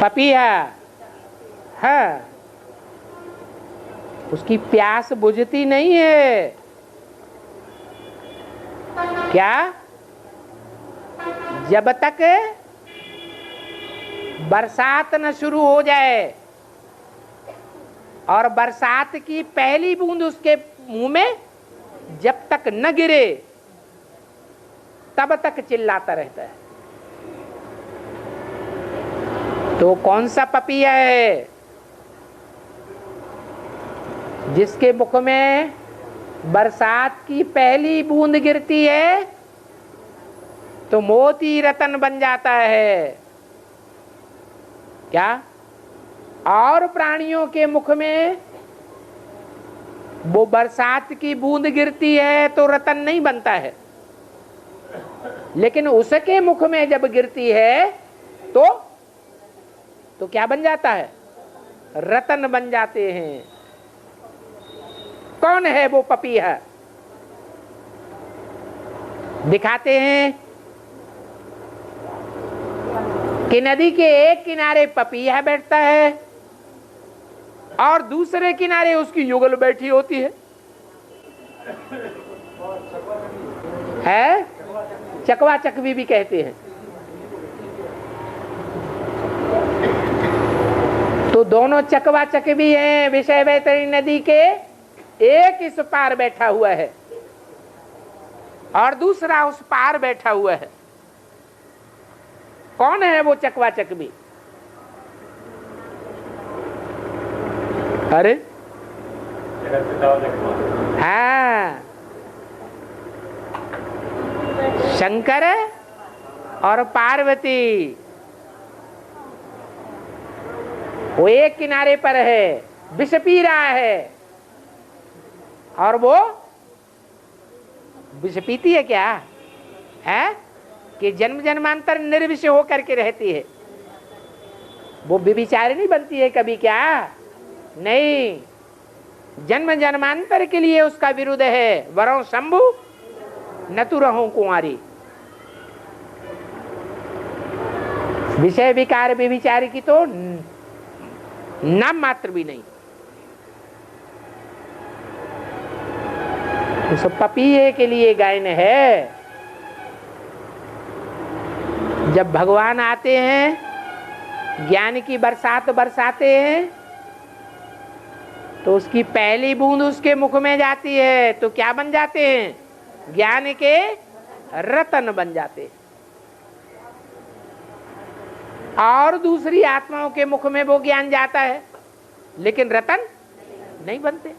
पपीहा है, उसकी प्यास बुझती नहीं है क्या? जब तक बरसात न शुरू हो जाए और बरसात की पहली बूंद उसके मुंह में जब तक न गिरे तब तक चिल्लाता रहता है। तो कौन सा पपीहा है जिसके मुख में बरसात की पहली बूंद गिरती है तो मोती रतन बन जाता है क्या? और प्राणियों के मुख में वो बरसात की बूंद गिरती है तो रतन नहीं बनता है, लेकिन उसके मुख में जब गिरती है तो क्या बन जाता है? रतन बन जाते हैं। कौन है वो पपीहा? दिखाते हैं कि नदी के एक किनारे पपीहा बैठता है और दूसरे किनारे उसकी युगल बैठी होती है चकवा चकवी भी कहते हैं। तो दोनों चकवा चकवी हैं। विषय वैतरणी नदी के एक इस पार बैठा हुआ है और दूसरा उस पार बैठा हुआ है। कौन है वो चकवा चकवी? अरे हाँ, शंकर और पार्वती। वो एक किनारे पर है, विष पी रहा है, और वो विष पीती है क्या? है कि जन्म जन्मांतर निर्विष होकर के रहती है। वो व्यभिचारिणी बनती है कभी क्या? नहीं, जन्म जन्मांतर के लिए उसका विरुद्ध है। वरों शंभु न तु रहूं कुंवारी। विषय विकार व्यभिचारी की तो नाम मात्र भी नहीं। उस पपीहे के लिए गायन है। जब भगवान आते हैं, ज्ञान की बरसात बरसाते हैं, तो उसकी पहली बूंद उसके मुख में जाती है तो क्या बन जाते हैं? ज्ञान के रतन बन जाते हैं। और दूसरी आत्माओं के मुख में वो ज्ञान जाता है लेकिन रतन नहीं बनते।